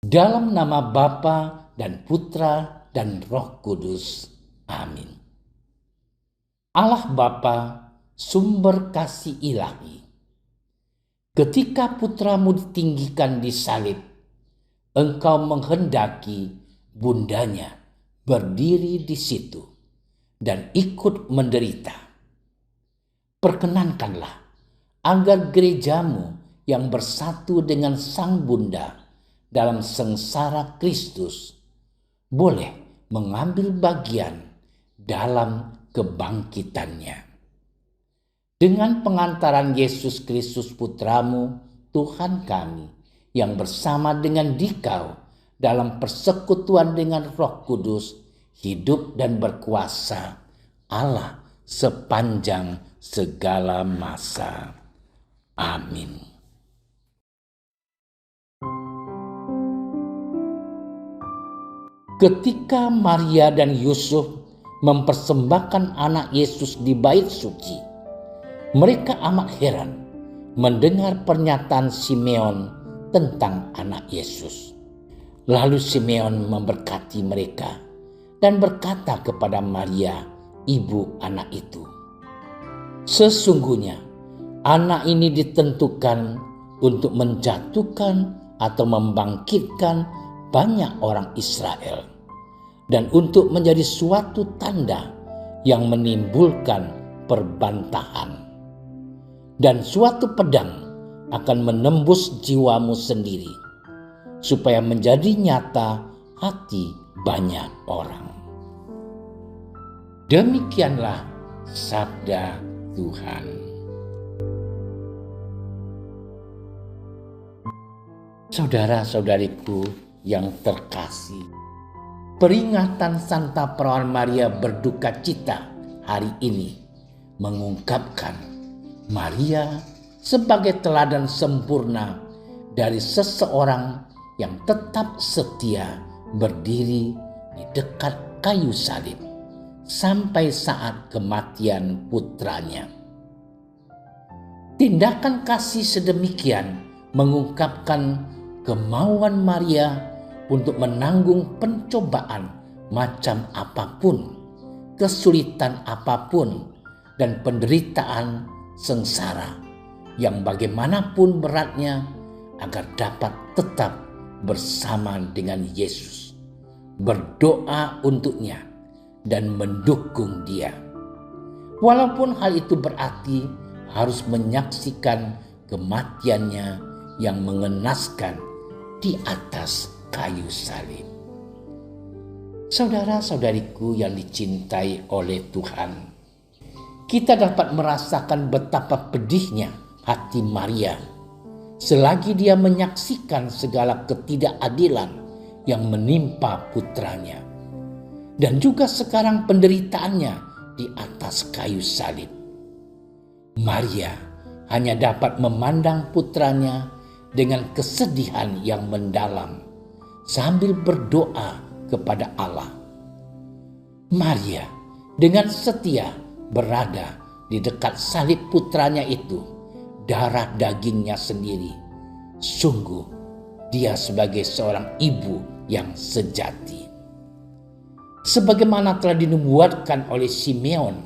Dalam nama Bapa dan Putra dan Roh Kudus. Amin. Allah Bapa, sumber kasih ilahi, ketika putramu ditinggikan di salib, engkau menghendaki bundanya berdiri di situ dan ikut menderita. Perkenankanlah agar gerejamu yang bersatu dengan sang bunda dalam sengsara Kristus boleh mengambil bagian dalam kebangkitannya. Dengan pengantaran Yesus Kristus Putramu, Tuhan kami, yang bersama dengan Dikau dalam persekutuan dengan Roh Kudus, hidup dan berkuasa Allah sepanjang segala masa. Amin. Ketika Maria dan Yusuf mempersembahkan anak Yesus di bait suci, mereka amat heran mendengar pernyataan Simeon tentang anak Yesus. Lalu Simeon memberkati mereka dan berkata kepada Maria, ibu anak itu, "Sesungguhnya anak ini ditentukan untuk menjatuhkan atau membangkitkan banyak orang Israel, dan untuk menjadi suatu tanda yang menimbulkan perbantahan. Dan suatu pedang akan menembus jiwamu sendiri, supaya menjadi nyata hati banyak orang." Demikianlah sabda Tuhan. Saudara-saudariku yang terkasih, peringatan Santa Perawan Maria berduka cita hari ini mengungkapkan Maria sebagai teladan sempurna dari seseorang yang tetap setia berdiri di dekat kayu salib sampai saat kematian putranya. Tindakan kasih sedemikian mengungkapkan kemauan Maria untuk menanggung pencobaan macam apapun, kesulitan apapun, dan penderitaan sengsara yang bagaimanapun beratnya, agar dapat tetap bersama dengan Yesus, berdoa untuknya dan mendukung dia. Walaupun hal itu berarti harus menyaksikan kematiannya yang mengenaskan di atas kayu salib. Saudara-saudariku yang dicintai oleh Tuhan, kita dapat merasakan betapa pedihnya hati Maria selagi dia menyaksikan segala ketidakadilan yang menimpa putranya, dan juga sekarang penderitaannya di atas kayu salib. Maria hanya dapat memandang putranya dengan kesedihan yang mendalam sambil berdoa kepada Allah. Maria dengan setia berada di dekat salib putranya itu, darah dagingnya sendiri. Sungguh dia sebagai seorang ibu yang sejati. Sebagaimana telah dinubuatkan oleh Simeon,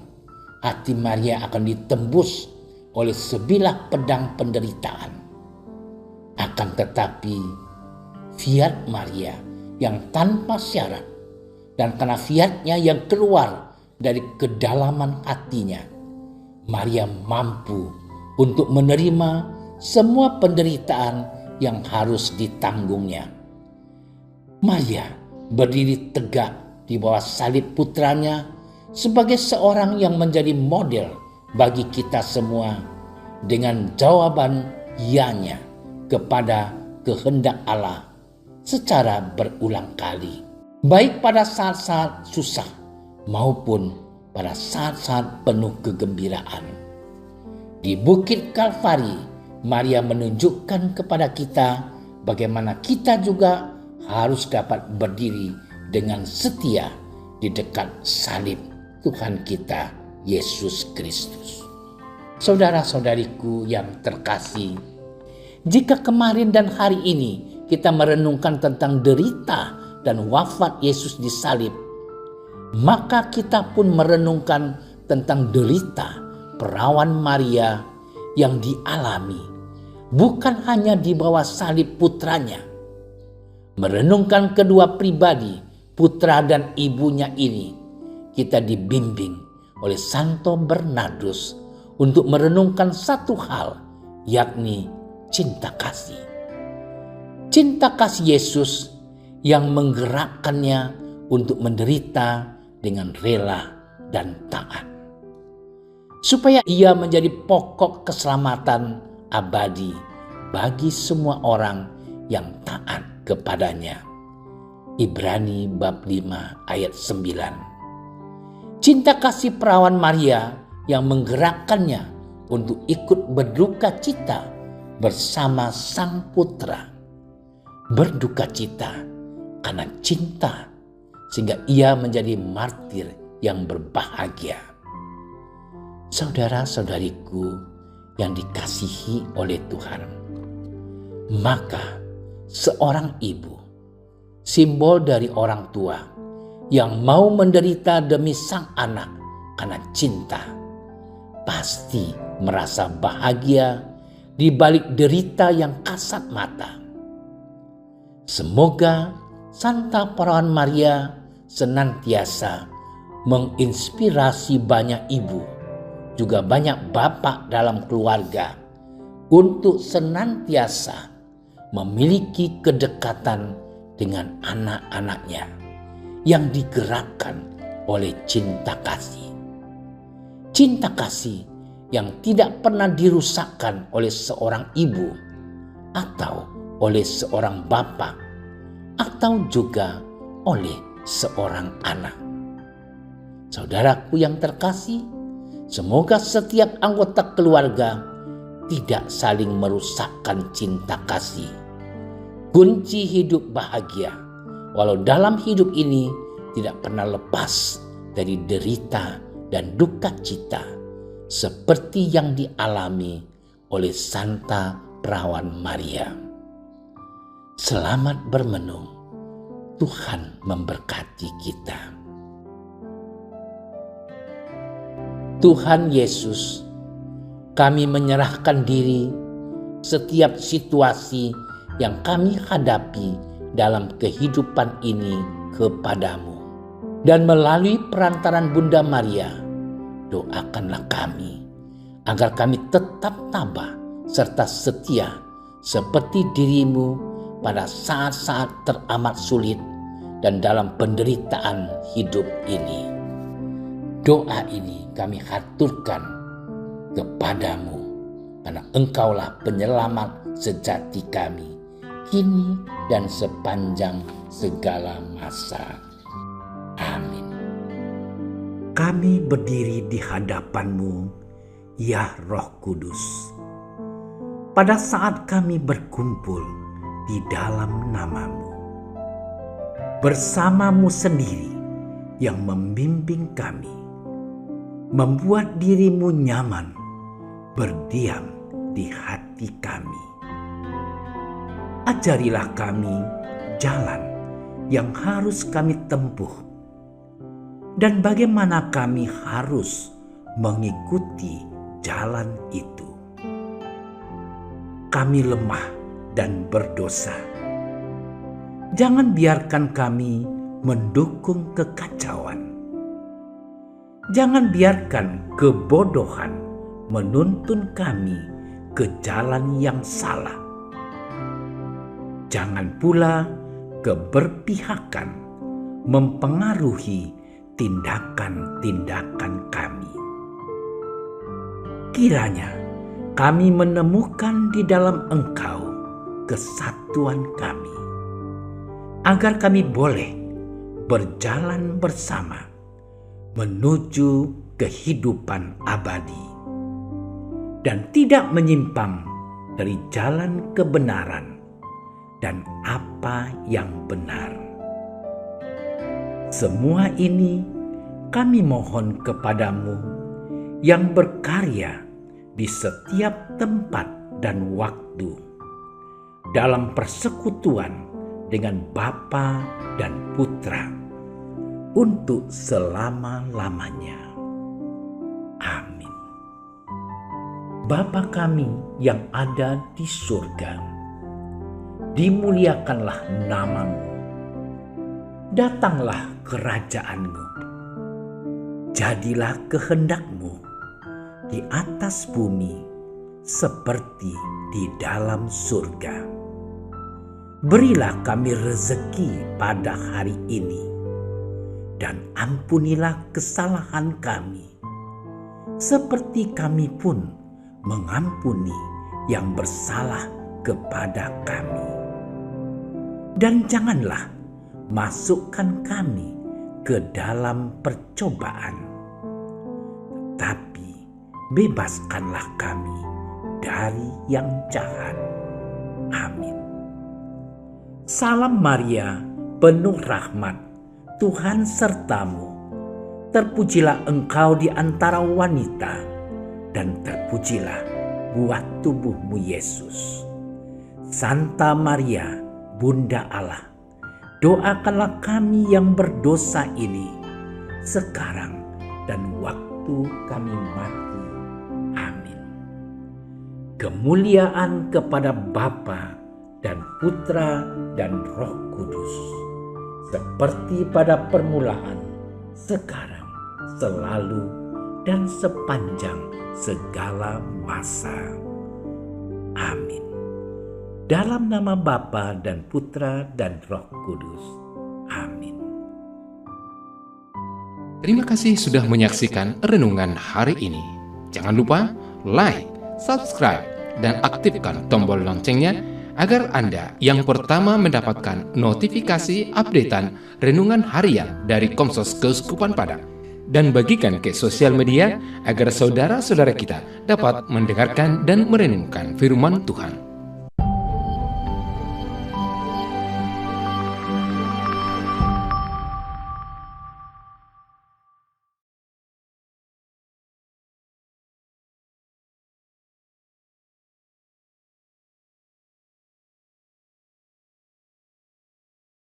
hati Maria akan ditembus oleh sebilah pedang penderitaan. Akan tetapi fiat Maria yang tanpa syarat, dan karena fiatnya yang keluar dari kedalaman hatinya, Maria mampu untuk menerima semua penderitaan yang harus ditanggungnya. Maria berdiri tegak di bawah salib putranya sebagai seorang yang menjadi model bagi kita semua, dengan jawaban ianya kepada kehendak Allah secara berulang kali, baik pada saat-saat susah maupun pada saat-saat penuh kegembiraan. Di Bukit Kalvari, Maria menunjukkan kepada kita bagaimana kita juga harus dapat berdiri dengan setia di dekat salib Tuhan kita Yesus Kristus. Saudara-saudariku yang terkasih, jika kemarin dan hari ini kita merenungkan tentang derita dan wafat Yesus di salib, maka kita pun merenungkan tentang derita perawan Maria yang dialami bukan hanya di bawah salib putranya. Merenungkan kedua pribadi, putra dan ibunya ini, kita dibimbing oleh Santo Bernardus untuk merenungkan satu hal, yakni cinta kasih. Cinta kasih Yesus yang menggerakkannya untuk menderita dengan rela dan taat, supaya ia menjadi pokok keselamatan abadi bagi semua orang yang taat kepadanya. Ibrani bab 5 ayat 9. Cinta kasih perawan Maria yang menggerakkannya untuk ikut berduka cita bersama sang putra. Berduka cita karena cinta, sehingga ia menjadi martir yang berbahagia. Saudara-saudariku yang dikasihi oleh Tuhan, maka seorang ibu, simbol dari orang tua yang mau menderita demi sang anak karena cinta, pasti merasa bahagia di balik derita yang kasat mata. Semoga Santa Perawan Maria senantiasa menginspirasi banyak ibu, juga banyak bapak dalam keluarga untuk senantiasa memiliki kedekatan dengan anak-anaknya yang digerakkan oleh cinta kasih. Cinta kasih yang tidak pernah dirusakkan oleh seorang ibu atau oleh seorang bapak atau juga oleh seorang anak. Saudaraku yang terkasih, semoga setiap anggota keluarga tidak saling merusakkan cinta kasih. Kunci hidup bahagia, walau dalam hidup ini tidak pernah lepas dari derita dan duka cita, seperti yang dialami oleh Santa Perawan Maria. Selamat bermenung. Tuhan memberkati kita. Tuhan Yesus, kami menyerahkan diri setiap situasi yang kami hadapi dalam kehidupan ini kepadamu. Dan melalui perantaran Bunda Maria, doakanlah kami agar kami tetap tabah serta setia seperti dirimu pada saat-saat teramat sulit dan dalam penderitaan hidup ini. Doa ini kami haturkan kepadamu, karena Engkaulah penyelamat sejati kami, kini dan sepanjang segala masa. Amin. Kami berdiri di hadapan-Mu, ya Roh Kudus, pada saat kami berkumpul di dalam nama-Mu, bersama-Mu sendiri yang membimbing kami, membuat diri-Mu nyaman berdiam di hati kami. Ajarilah kami jalan yang harus kami tempuh dan bagaimana kami harus mengikuti jalan itu. Kami lemah dan berdosa. Jangan biarkan kami mendukung kekacauan. Jangan biarkan kebodohan menuntun kami ke jalan yang salah. Jangan pula keberpihakan mempengaruhi tindakan-tindakan kami. Kiranya kami menemukan di dalam Engkau kesatuan kami, agar kami boleh berjalan bersama menuju kehidupan abadi dan tidak menyimpang dari jalan kebenaran dan apa yang benar. Semua ini kami mohon kepadamu yang berkarya di setiap tempat dan waktu, dalam persekutuan dengan Bapa dan Putra untuk selama-lamanya. Amin. Bapa kami yang ada di surga, dimuliakanlah nama-Mu. Datanglah kerajaan-Mu. Jadilah kehendak-Mu di atas bumi seperti di dalam surga. Berilah kami rezeki pada hari ini, dan ampunilah kesalahan kami, seperti kami pun mengampuni yang bersalah kepada kami. Dan janganlah masukkan kami ke dalam percobaan, tetapi bebaskanlah kami dari yang jahat. Amin. Salam Maria, penuh rahmat, Tuhan sertamu. Terpujilah engkau di antara wanita, dan terpujilah buah tubuhmu Yesus. Santa Maria, Bunda Allah, doakanlah kami yang berdosa ini, sekarang dan waktu kami mati. Amin. Kemuliaan kepada Bapa dan Putra dan Roh Kudus, seperti pada permulaan, sekarang, selalu, dan sepanjang segala masa. Amin. Dalam nama Bapa dan Putra dan Roh Kudus. Amin. Terima kasih sudah menyaksikan renungan hari ini. Jangan lupa like, subscribe, dan aktifkan tombol loncengnya agar Anda yang pertama mendapatkan notifikasi updatean renungan harian dari Komsos Keuskupan Padang. Dan bagikan ke sosial media agar saudara-saudara kita dapat mendengarkan dan merenungkan firman Tuhan.